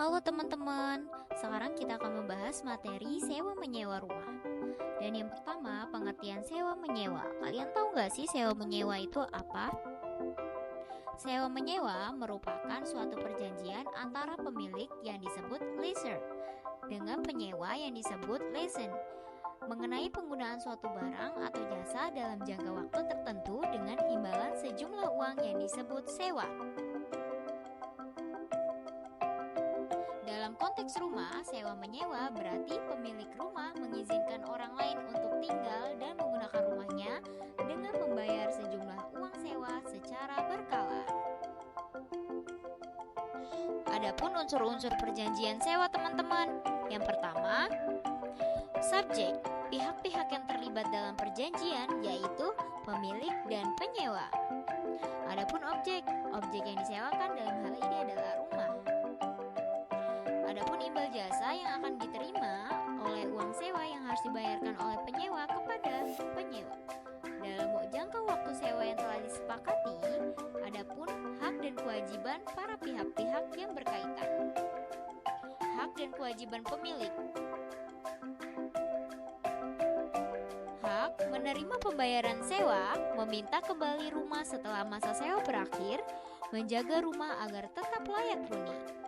Halo teman-teman, sekarang kita akan membahas materi sewa menyewa rumah. Dan yang pertama, pengertian sewa menyewa. Kalian tahu nggak sih sewa menyewa itu apa? Sewa menyewa merupakan suatu perjanjian antara pemilik yang disebut lessor dengan penyewa yang disebut lessee mengenai penggunaan suatu barang atau jasa dalam jangka waktu tertentu dengan imbalan sejumlah uang yang disebut sewa. Dalam konteks rumah, sewa menyewa berarti pemilik rumah mengizinkan orang lain untuk tinggal dan menggunakan rumahnya dengan membayar sejumlah uang sewa secara berkala. Adapun unsur-unsur perjanjian sewa teman-teman. Yang pertama, subjek, pihak-pihak yang terlibat dalam perjanjian yaitu pemilik dan penyewa. Adapun objek, objek yang disewakan dalam hal ini adalah rumah. Adapun imbal jasa yang akan diterima oleh uang sewa yang harus dibayarkan oleh penyewa kepada penyewa. Dalam jangka waktu sewa yang telah disepakati, adapun hak dan kewajiban para pihak-pihak yang berkaitan. Hak dan kewajiban pemilik. Hak menerima pembayaran sewa, meminta kembali rumah setelah masa sewa berakhir, menjaga rumah agar tetap layak huni.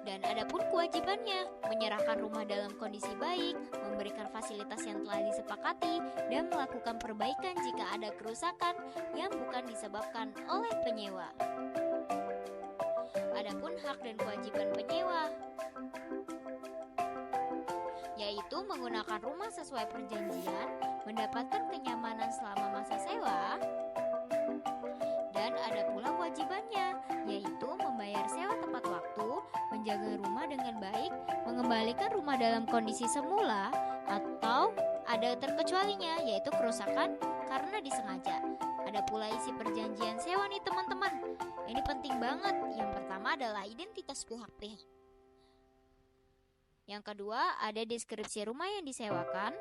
Dan adapun kewajibannya, menyerahkan rumah dalam kondisi baik, memberikan fasilitas yang telah disepakati, dan melakukan perbaikan jika ada kerusakan yang bukan disebabkan oleh penyewa. Adapun hak dan kewajiban penyewa, yaitu menggunakan rumah sesuai perjanjian, mendapatkan kenyamanan selama masa sewa, dan ada pula kewajibannya, yaitu membayar sewa tepat waktu, menjaga rumah dengan baik, mengembalikan rumah dalam kondisi semula, atau ada terkecualinya, yaitu kerusakan karena disengaja. Ada pula isi perjanjian sewa nih teman-teman. Ini penting banget. Yang pertama adalah identitas pihak-pihak. Yang kedua, ada deskripsi rumah yang disewakan.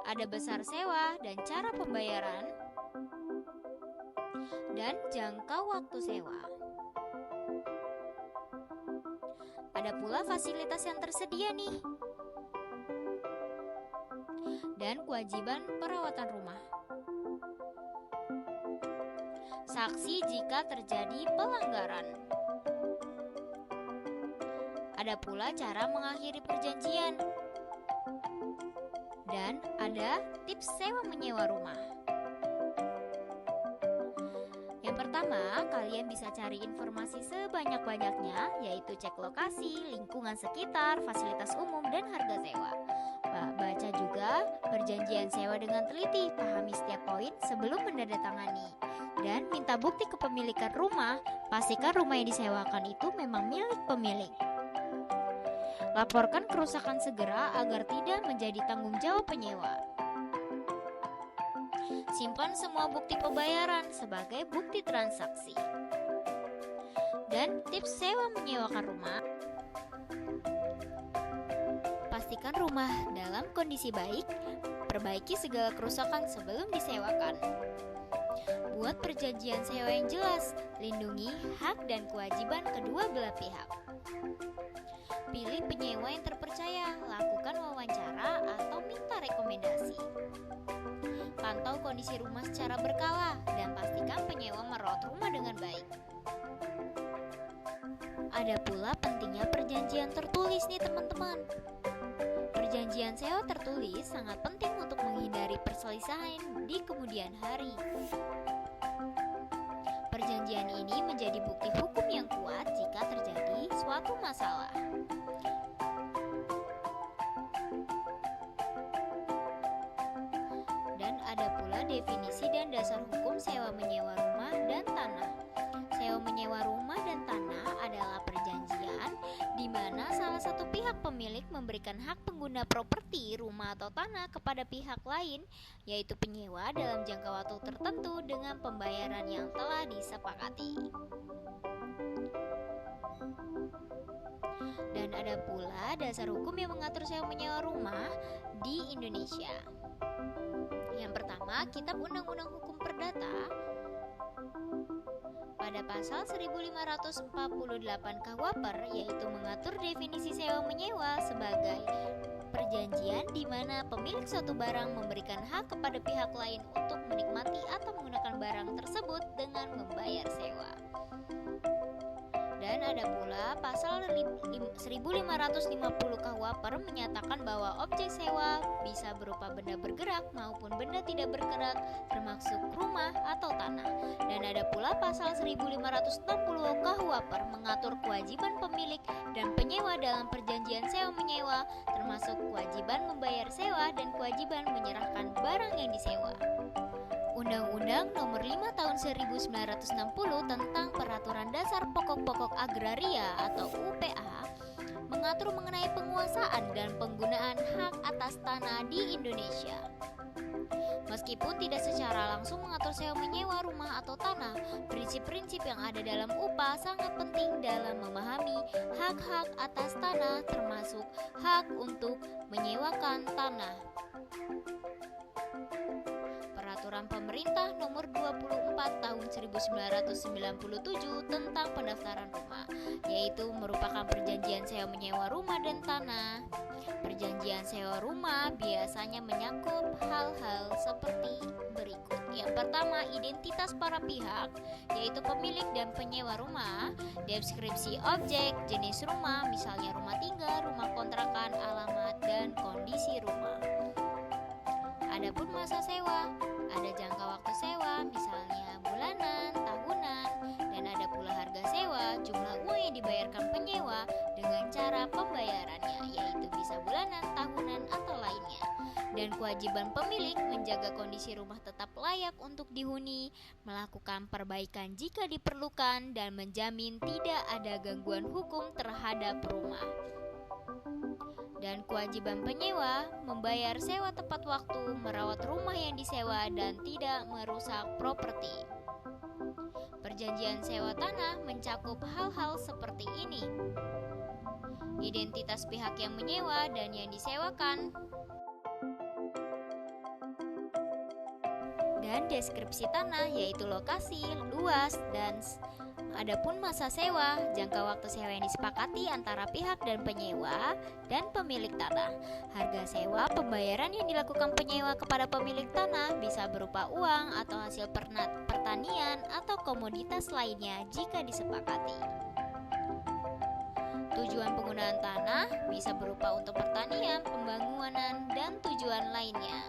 Ada besar sewa dan cara pembayaran. Dan jangka waktu sewa. Ada pula fasilitas yang tersedia nih. Dan kewajiban perawatan rumah. Saksi jika terjadi pelanggaran. Ada pula cara mengakhiri perjanjian. Dan ada tips sewa menyewa rumah. Yang pertama, kalian bisa cari informasi sebanyak-banyaknya, yaitu cek lokasi, lingkungan sekitar, fasilitas umum, dan harga sewa. Baca juga perjanjian sewa dengan teliti, pahami setiap poin sebelum menandatangani. Dan minta bukti kepemilikan rumah, pastikan rumah yang disewakan itu memang milik pemilik. Laporkan kerusakan segera agar tidak menjadi tanggung jawab penyewa. Simpan semua bukti pembayaran sebagai bukti transaksi. Dan tips sewa menyewakan rumah. Pastikan rumah dalam kondisi baik, perbaiki segala kerusakan sebelum disewakan. Buat perjanjian sewa yang jelas, lindungi hak dan kewajiban kedua belah pihak. Pilih penyewa yang terpercaya, lakukan wawancara atau minta rekomendasi. Pantau kondisi rumah secara berkala dan pastikan penyewa merawat rumah dengan baik. Ada pula pentingnya perjanjian tertulis nih teman-teman. Perjanjian sewa tertulis sangat penting untuk menghindari perselisihan di kemudian hari. Perjanjian ini menjadi bukti hukum yang kuat jika terjadi suatu masalah. Dan ada pula definisi dan dasar hukum sewa menyewa rumah dan tanah. Sewa menyewa rumah dan tanah adalah perjanjian di mana salah satu pihak pemilik memberikan hak pengguna properti rumah atau tanah kepada pihak lain, yaitu penyewa dalam jangka waktu tertentu dengan pembayaran yang telah disepakati. Dan ada pula dasar hukum yang mengatur sewa menyewa rumah di Indonesia. Yang pertama, Kitab Undang-Undang Hukum Perdata. Pada pasal 1548 KUHP, yaitu mengatur definisi sewa-menyewa sebagai perjanjian di mana pemilik suatu barang memberikan hak kepada pihak lain untuk menikmati atau menggunakan barang tersebut dengan membayar sewa. Dan ada pula pasal 1550 KUHP menyatakan bahwa objek sewa bisa berupa benda bergerak maupun benda tidak bergerak, termasuk rumah atau tanah. Dan ada pula pasal 1560 KUHP mengatur kewajiban pemilik dan penyewa dalam perjanjian sewa-menyewa, termasuk kewajiban membayar sewa dan kewajiban menyerahkan barang yang disewa. Undang-Undang Nomor 5 Tahun 1960 tentang Peraturan Dasar Pokok-Pokok Agraria atau UPA mengatur mengenai penguasaan dan penggunaan hak atas tanah di Indonesia. Meskipun tidak secara langsung mengatur sewa-menyewa rumah atau tanah, prinsip-prinsip yang ada dalam UPA sangat penting dalam memahami hak-hak atas tanah, termasuk hak untuk menyewakan tanah. Peraturan Pemerintah Nomor 24 Tahun 1997 tentang pendaftaran rumah, yaitu merupakan perjanjian sewa-menyewa rumah dan tanah. Perjanjian sewa rumah biasanya menyakup hal-hal seperti berikut. Yang pertama, identitas para pihak, yaitu pemilik dan penyewa rumah, deskripsi objek, jenis rumah, misalnya rumah tinggal, rumah kontrakan, alamat, dan kondisi rumah. Adapun masa sewa, ada jangka waktu sewa, misalnya bulanan, tahunan, dan ada pula harga sewa, jumlah uang yang dibayarkan penyewa dengan cara pembayarannya, yaitu bisa bulanan, tahunan, atau lainnya. Dan kewajiban pemilik menjaga kondisi rumah tetap layak untuk dihuni, melakukan perbaikan jika diperlukan, dan menjamin tidak ada gangguan hukum terhadap rumah. Dan kewajiban penyewa membayar sewa tepat waktu, merawat rumah yang disewa, dan tidak merusak properti. Perjanjian sewa tanah mencakup hal-hal seperti ini: identitas pihak yang menyewa dan yang disewakan, dan deskripsi tanah, yaitu lokasi, luas, dan adapun masa sewa, jangka waktu sewa yang disepakati antara pihak dan penyewa dan pemilik tanah. Harga sewa pembayaran yang dilakukan penyewa kepada pemilik tanah bisa berupa uang atau hasil pertanian atau komoditas lainnya jika disepakati. Tujuan penggunaan tanah bisa berupa untuk pertanian, pembangunan, dan tujuan lainnya.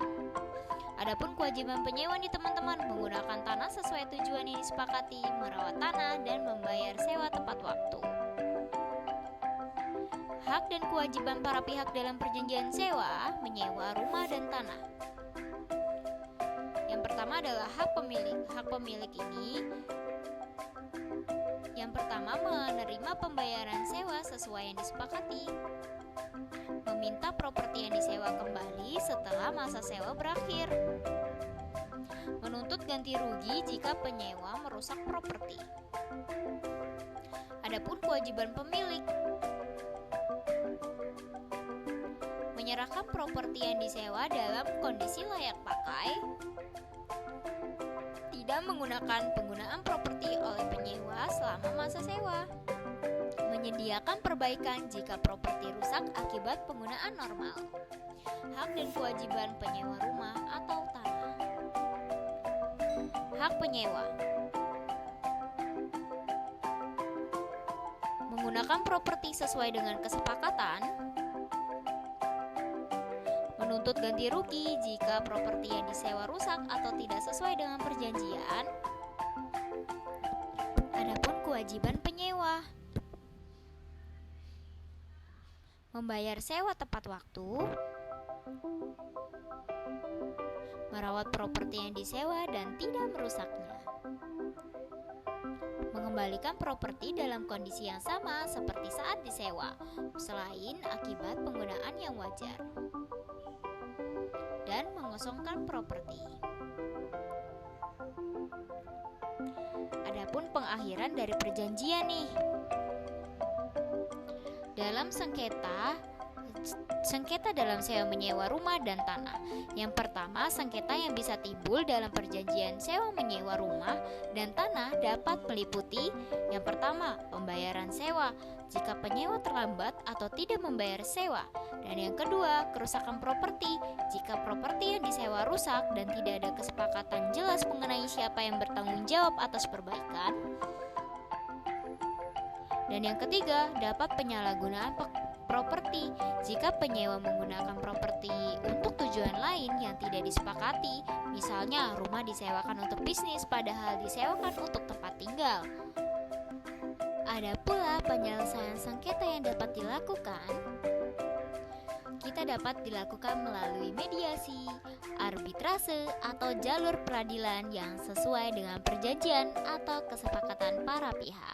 Adapun kewajiban penyewa nih teman-teman, menggunakan tanah sesuai tujuan yang disepakati, merawat tanah, dan membayar sewa tepat waktu. Hak dan kewajiban para pihak dalam perjanjian sewa, menyewa rumah dan tanah. Yang pertama adalah hak pemilik. Hak pemilik ini yang pertama, menerima pembayaran sewa sesuai yang disepakati, meminta properti yang disewa kembali setelah masa sewa berakhir, menuntut ganti rugi jika penyewa merusak properti. Adapun kewajiban pemilik, menyerahkan properti yang disewa dalam kondisi layak pakai, tidak menggunakan penggunaan properti oleh penyewa selama masa sewa, menyediakan perbaikan jika properti rusak akibat penggunaan normal. Hak dan kewajiban penyewa rumah atau tanah. Hak penyewa, menggunakan properti sesuai dengan kesepakatan, menuntut ganti rugi jika properti yang disewa rusak atau tidak sesuai dengan perjanjian. Adapun kewajiban penyewa, membayar sewa tepat waktu, merawat properti yang disewa dan tidak merusaknya, mengembalikan properti dalam kondisi yang sama seperti saat disewa, selain akibat penggunaan yang wajar, dan mengosongkan properti. Adapun pengakhiran dari perjanjian nih. Dalam sengketa sengketa dalam sewa menyewa rumah dan tanah. Yang pertama, sengketa yang bisa timbul dalam perjanjian sewa menyewa rumah dan tanah dapat meliputi yang pertama, pembayaran sewa jika penyewa terlambat atau tidak membayar sewa. Dan yang kedua, kerusakan properti jika properti yang disewa rusak dan tidak ada kesepakatan jelas mengenai siapa yang bertanggung jawab atas perbaikan. Dan yang ketiga, dapat penyalahgunaan properti jika penyewa menggunakan properti untuk tujuan lain yang tidak disepakati. Misalnya, rumah disewakan untuk bisnis padahal disewakan untuk tempat tinggal. Ada pula penyelesaian sengketa yang dapat dilakukan. Kita dapat dilakukan melalui mediasi, arbitrase, atau jalur peradilan yang sesuai dengan perjanjian atau kesepakatan para pihak.